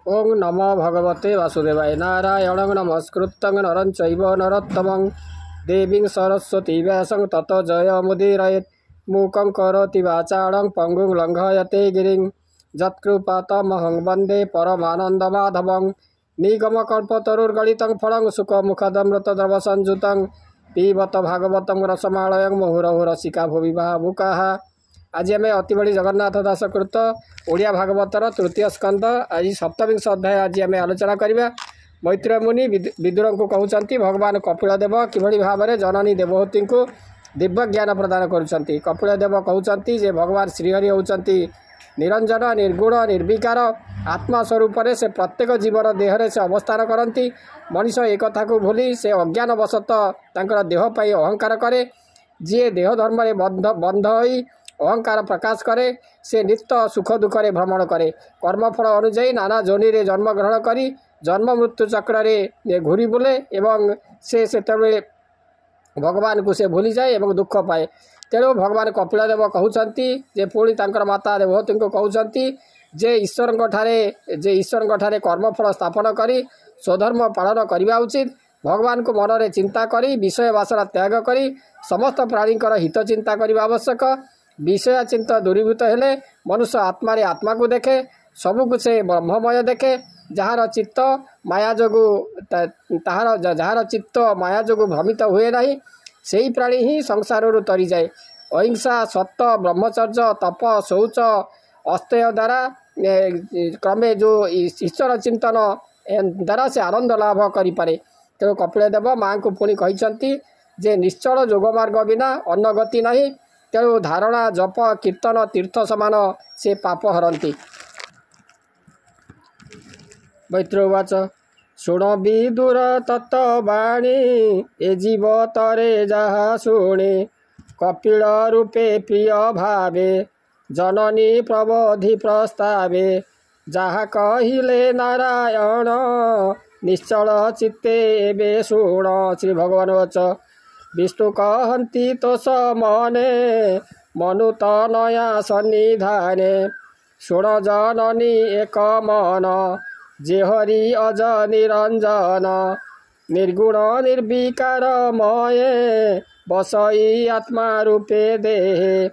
ओं नमो भगवते वासुदेवाय। नारायणं नमस्कृतं नरं चैव नरोत्तमं देवीं सरस्वती व्यासं ततो जयमुदीरयेत्। मूकं करोति वाचालं पङ्गुं लङ्घयते गिरिं यत्कृपातमहं वन्दे परमानन्दमाधवं। निगमकल्पतरुर्गलितं फलं सुखमुखदमृतद्रवसंयुतं पिबत भागवतं रसमालयं मुहुरहुरसिका भुवि भावुकाः। आज आम अति बड़ी जगन्नाथ दासकृत ओडिया भागवतर तृतीय स्कंद आज सप्तविंश अध्याय आज आम आलोचना करवा। मैत्रेय मुनि विदुर को कहते भगवान कपिलदेव किभली भाव में जननी देवहूति को दिव्य ज्ञान प्रदान करुँच। कपिलदेव कहते जे भगवान श्रीहरि होती निरंजन निर्गुण निर्विकार आत्मा स्वरूप से प्रत्येक जीवन देहरे से अवस्थान करती। मनीष एक कथा को भूली से अज्ञानवशतः देहपाई अहंकार करे। जी देह धर्म बंध होई अहंकार प्रकाश करे से नित्य सुख दुखे भ्रमण करे। कर्मफल अनुजाई नाना जोनि रे जन्म ग्रहण करी जन्म मृत्यु चक्र रे घूरी बुले एवं से भगवान को से भूली जाए एवं दुख पाए। तेणु भगवान कपिलदेव कहते जे पुणी तांकर माता देवहूति को कहते जे ईश्वर ठारे कर्मफल स्थापन करी स्वधर्म पालन करने उचित। भगवान को मन में चिंता करी विषय वासना त्याग करी समस्त प्राणीकर हित चिंता करने आवश्यक। विषय चिंता दूरीभूत हेले मनुष्य आत्मा रे आत्मा को देखे सबको से ब्रह्ममय देखे। जार चित्त माया जोगु जार चित्त माया जोगु भ्रमित हुए नहीं सेही प्राणी ही संसार तरी जाए। अहिंसा सत्य ब्रह्मचर्य तप शौच अस्तेय द्वारा क्रमे जो ईश्वर चिंतन द्वारा से आनंद लाभ करें। तेणु कपिलदेव माँ को पुणी कहते जे निश्चल जोगमार्ग बिना अन्न गति नहीं। तेणु धारणा जप कीर्तन तीर्थ समान से पाप हरती। मैत्रेयवाच शुण विदुर तत्वाणी ए जीव तरे जहा शुणे कपिल रूपे प्रिय भावे जननी प्रबोधि प्रस्तावे जहा कहिले नारायण निश्चल चित्ते एबे शुण। श्री भगवान वच विष्णु कहती तो समने मनु तनया सन्निधाने शुण जननी एक मन जे हरि अज निरंजन निर्गुण निर्विकार मये बसई आत्मा रूपे देहे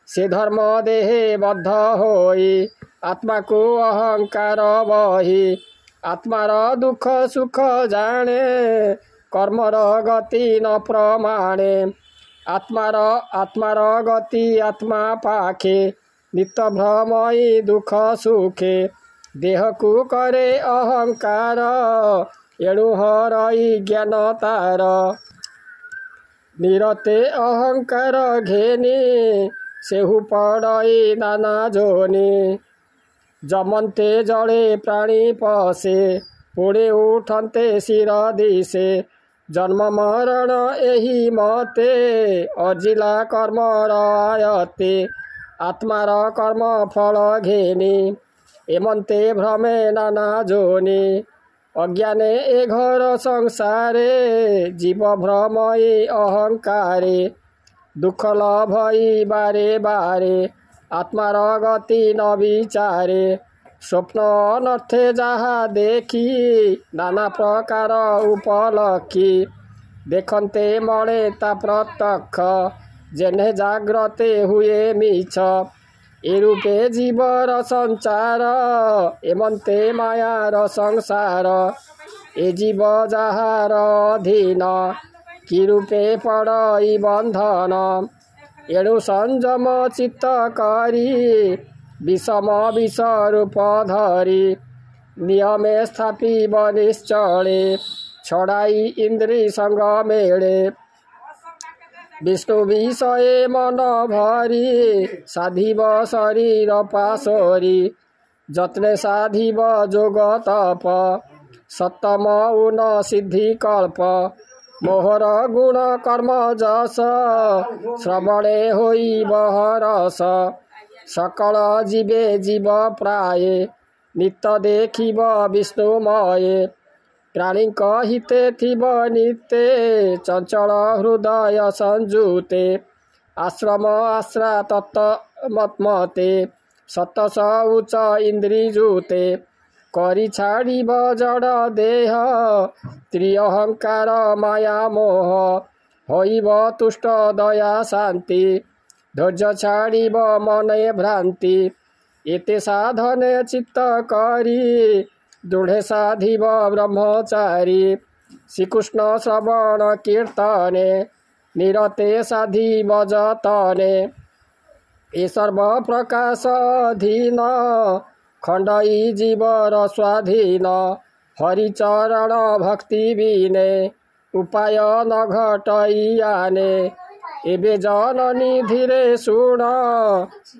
से धर्म देहे बद्ध होई आत्मा को अहंकार बही आत्मार दुख सुख जाने कर्मर गति न प्रमाणे आत्मार गति आत्मा पाखे नित्य भ्रमई दुख सुखे देह को करे अहंकार एणु हरई ज्ञान तार निरते अहंकार घेनी सेहु पड़ई नाना जोनी जमन्ते जड़े प्राणी पसे पुणे उठन्ते शिर दिशे जन्म मरण एही मते अजिला कर्म रायते आत्मार कर्म फल घेनी एमन्ते भ्रमे नाना जोनी अज्ञाने ए घर संसारे जीव भ्रमई अहंकारे दुख लभई बारे बारे आत्मार गति न विचारे स्वप्न अनर्थे जहा देखी नाना प्रकार उपलक्षी देखते मणे ता प्रत्यक्ष जेने जाग्रते हुए मिछ ए रूपे जीवर संचार एमन्ते मायार संसार ए जीव जहार अधीन कि रूपे पड़ई बंधन एणु संयम चित्त करी विषम विष रूप धरी नियमे स्थापिब निश्चले छड़ाई इंद्री संग मेले विष्णु विषय मन भरी साधिब शरीर पाशरी जत्ने साधिब जोग तप सत्तम उन सिद्धि कल्प मोहर गुण कर्म जस श्रवणे होई बहरस सकल जीवे जीव प्राय नित्य देखिब विष्णुमये प्राणी हिते थिब नित्य चंचल हृदय संजुते आश्रम आश्रा तत्मते सतस उच्च इंद्रिजूते करी छाड़िब जड़ देह त्रिअहंकार माया मोह होइब तुष्ट दया शांति धैर्य छाड़िब मने भ्रांति एते साधने चित्त करी दृढ़े साधिब ब्रह्मचारी श्रीकृष्ण श्रवण कीर्तने निरते साधिब जतने ए सर्व प्रकाश अधीन खंडई जीवर स्वाधीन हरिचरण भक्ति बिने उपाय न घटैयाने एबे जननी धीरे शुण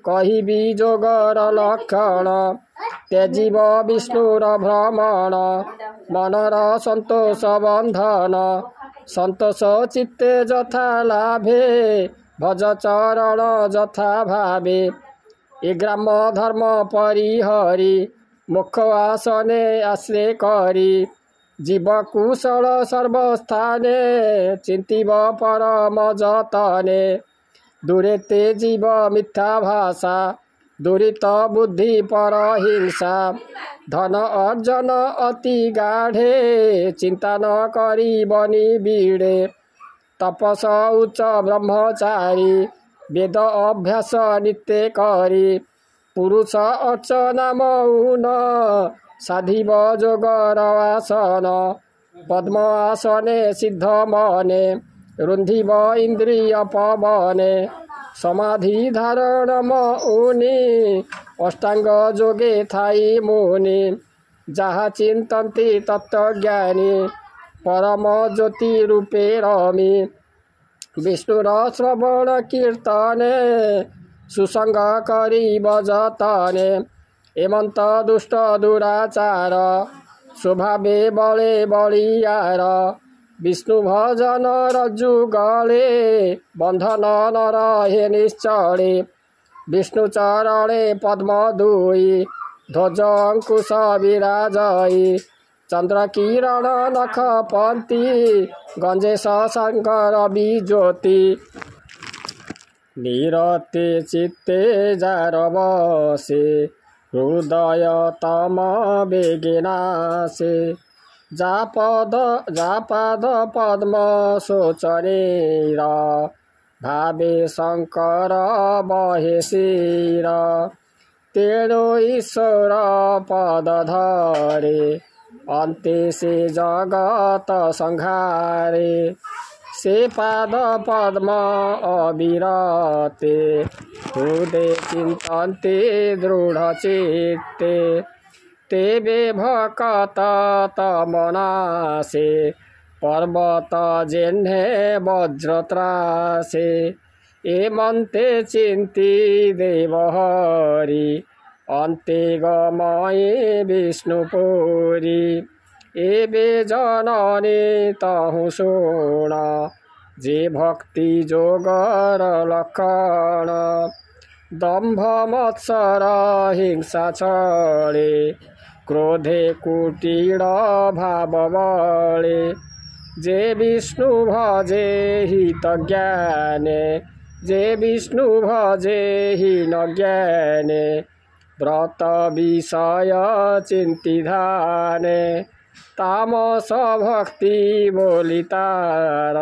कहिबी जोगर लक्षण त्यजीव विष्णुर भ्रमण मनर संतोष बंधन संतोष चित्ते जथा लाभे भज चरण जथा भावे ए ग्राम धर्म परिहरी मुख आसने आश्रय करी जीव कुशल सर्वस्थाने चिंतिब परम जतने दूरे ते जीव मिथ्या भाषा दूरित बुद्धि पर हिंसा धन अर्जन अति गाढ़े चिंता न करी बनी बीड़े तपस उच्च ब्रह्मचारी वेद अभ्यास नित्य करी पुरुष अर्चना मौन साधिब जोगर आसन पद्म आसने सिद्ध मने रुंधिब इंद्रिय पवने समाधि धारण मौनि अष्टांग जोगे थाई मुनि जहाँ चिंतन्ति तत्वज्ञानी परम ज्योति रूपे रमी विष्णुर श्रवण कीर्तने सुसंग करी बजतने एमंत दुष्ट दुराचार स्वभावे बले बलियार विष्णु भजन रज्जु गले बंधन न रहे निश्चले विष्णु चरणे पद्म दुई ध्वज अंकुश विराजई चंद्र किरण नख पंती गंजेश शंकर ज्योति निरते चित्ते जार बसे हृदय तम बेगिनासे जापद पद्म सोचनेर भावे शंकर बहे शिर तेणु ईश्वर पद धरे अन्ते से जगत संहारे से पाद पद्म अविरते हृदय चिंतन्ते दृढ़ चित्ते तेबे भकत तमनासे पर्वत जेह्ने वज्रत्रासे एमन्ते चिंती देवहरि अन्ते गमये विष्णुपुरी एबे जननी तहु शुण जे भक्ति जोगर लक्षण दम्भ मत्सर हिंसा छले क्रोधे कुटिल भाव बले जे विष्णु भजे हित ज्ञाने जे विष्णु भजे हीन ज्ञाने व्रत विषय चिंती धाने तामस भक्ति बोली तार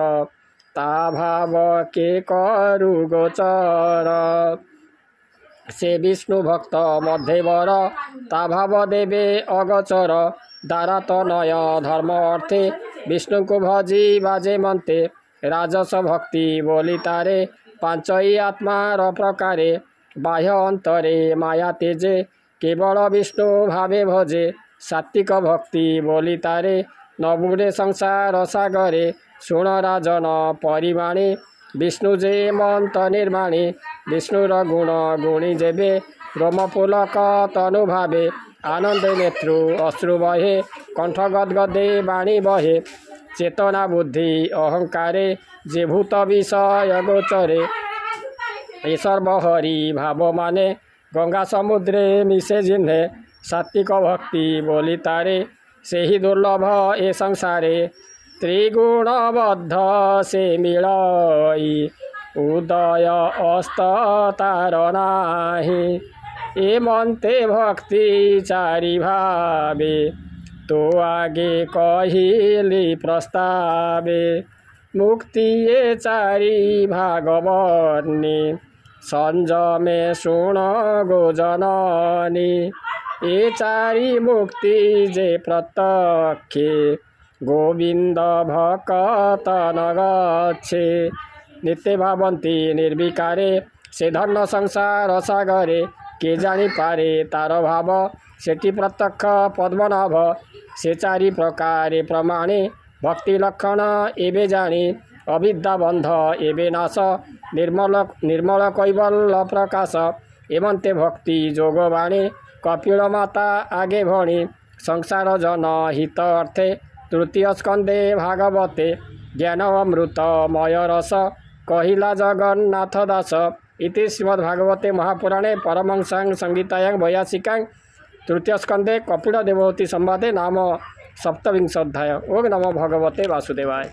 ता भाव के करु गोचर से विष्णु भक्त मध्यवर ता भाव देवे अगोचर दारा तनय धर्म अर्थे विष्णु को भजी बाजे मंते राजस भक्ति बोली तारे पांचई आत्मार प्रकारे बाह्य अंतरे माया तेजे केवल विष्णु भावे भजे सात्विक भक्ति बोली तारे नबुरे संसार सागरे शुण राजन परिमाणे विष्णु जे मंत निर्माणे विष्णुर गुण गुणी जेबे रोमपुलक तनु भावे आनंद नेत्रु अश्रु बहे कंठ गदगदे वाणी बहे चेतना बुद्धि अहंकारे जे भूत विषय गोचरे ए सर्वहरि भाव माने गंगा समुद्रे मिसे जिन्हे सात्विक भक्ति बोली तारे से ही दुर्लभ ए संसारे त्रिगुणबद्ध से मिलई उदय अस्त तार नाही एमन्ते भक्ति चारि भावे तो आगे कहिली प्रस्तावे मुक्ति ये चारि भागवनी संजमे सुन गो जननी ए चारि मुक्ति जे प्रत्यक्षे गोविंद भक्त न गच्छे नित्य भावन्ति निर्विकारे से धन संसार सागरे के जानी पारे तार भाव सेठी प्रत्यक्ष पद्मनाभ से चारि प्रकारे प्रमाणे भक्ति लक्षण एबे जानी अविद्या बंध एबे नाश निर्मल निर्मल कैवल्य प्रकाश एवंते भक्ति जोग बाणी कपिल माता आगे भणी संसार जन हित अर्थे तृतीय स्कंदे भागवते ज्ञान अमृतमय रस कहिला जगन्नाथ दास इति श्रीमद्भागवते महापुराणे परमहंस्यां संहितायां 82 तृतीय स्कंदे कपिल देवहूति संवादे नाम सप्तविंशोऽध्याय। ओम नमो भगवते वासुदेवाय।